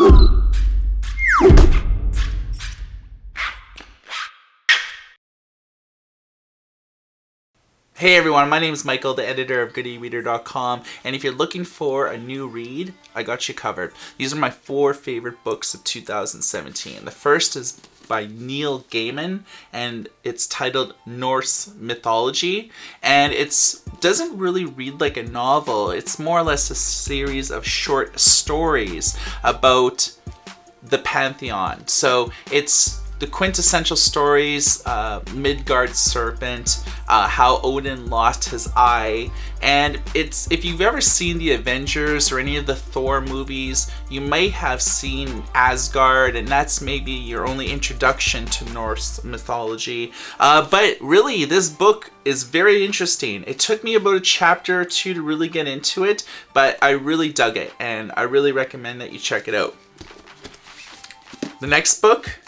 Hey everyone, my name is Michael, the editor of GoodEreader.com, and if you're looking for a new read, I got you covered. These are my 4 favorite books of 2017. The first is by Neil Gaiman, and it's titled Norse Mythology, and it doesn't really read like a novel. It's more or less a series of short stories about the pantheon. So it's the quintessential stories, Midgard's serpent, how Odin lost his eye, and if you've ever seen the Avengers or any of the Thor movies, you might have seen Asgard, and that's maybe your only introduction to Norse mythology. But really, this book is very interesting. It took me about a chapter or 2 to really get into it, but I really dug it, and I really recommend that you check it out. The next book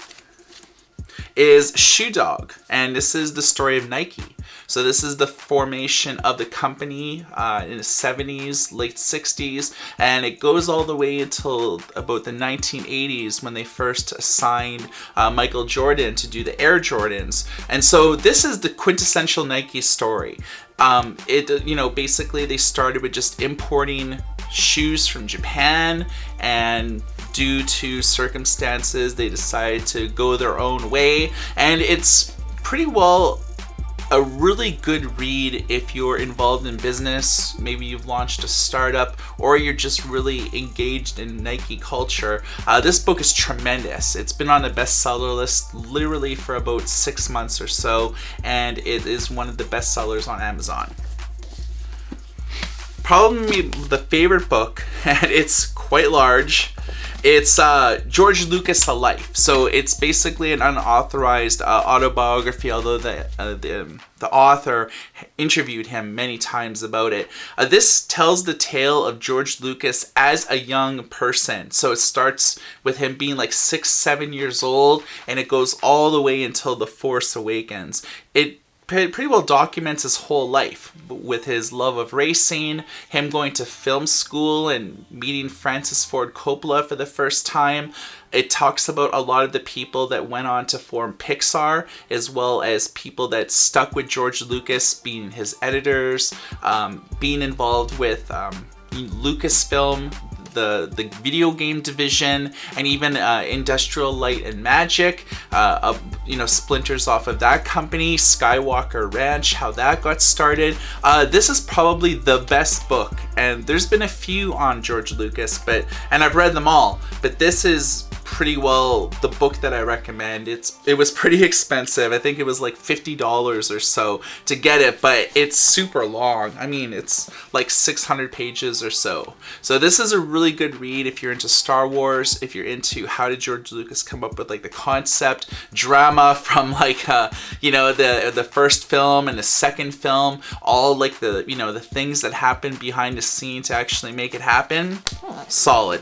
is Shoe Dog, and this is the story of Nike. So this is the formation of the company in the 70s, late 60s, and it goes all the way until about the 1980s when they first assigned Michael Jordan to do the Air Jordans. And so this is the quintessential Nike story. Basically they started with just importing shoes from Japan, and due to circumstances they decided to go their own way, and it's pretty well a really good read if you're involved in business. Maybe you've launched a startup, or you're just really engaged in Nike culture. This book is tremendous. It's been on the bestseller list literally for about 6 months or so, and it is one of the best sellers on Amazon. Probably the favorite book, and it's quite large. It's George Lucas: A Life. So it's basically an unauthorized autobiography, although the author interviewed him many times about it. This tells the tale of George Lucas as a young person. So it starts with him being like 6-7 years old, and it goes all the way until The Force Awakens. It pretty well documents his whole life, with his love of racing, him going to film school and meeting Francis Ford Coppola for the first time. It talks about a lot of the people that went on to form Pixar, as well as people that stuck with George Lucas, being his editors, being involved with Lucasfilm, the video game division, and even Industrial Light and Magic, splinters off of that company, Skywalker Ranch, how that got started. This is probably the best book, and there's been a few on George Lucas, and I've read them all, but this is pretty well the book that I recommend. It was pretty expensive. I think it was like $50 or so to get it, but it's super long. I mean, it's like 600 pages or so. So this is a really good read if you're into Star Wars, if you're into how did George Lucas come up with like the concept, drama from like the first film and the second film, all like the things that happen behind the scene to actually make it happen. Solid.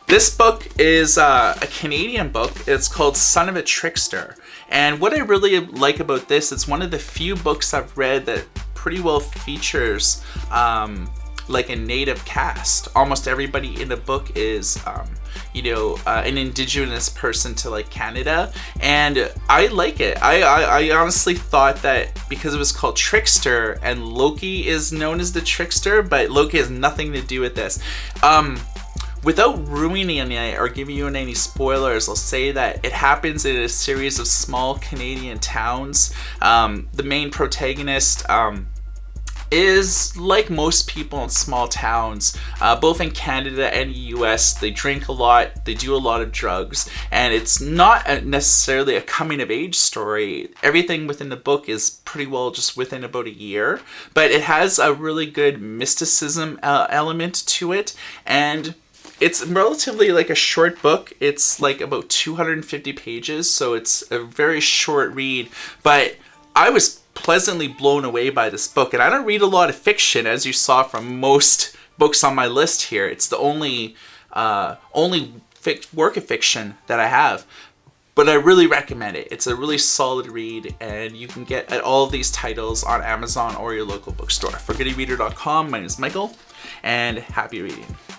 This book is a Canadian book. It's called Son of a Trickster. And what I really like about this, it's one of the few books I've read that pretty well features like a native cast. Almost everybody in the book is an indigenous person to like Canada, and I like it. I honestly thought that because it was called Trickster and Loki is known as the Trickster, but Loki has nothing to do with this. Without ruining it or giving you any spoilers, I'll say that it happens in a series of small Canadian towns. The main protagonist is like most people in small towns, both in Canada and the US. They drink a lot, they do a lot of drugs, and it's not necessarily a coming of age story. Everything within the book is pretty well just within about a year, but it has a really good mysticism element to it, and it's relatively like a short book. It's like about 250 pages, so it's a very short read, but I was pleasantly blown away by this book. And I don't read a lot of fiction, as you saw from most books on my list here. It's the only work of fiction that I have, but I really recommend it. It's a really solid read, and you can get at all of these titles on Amazon or your local bookstore. For GoodEreader.com, my name is Michael, and happy reading.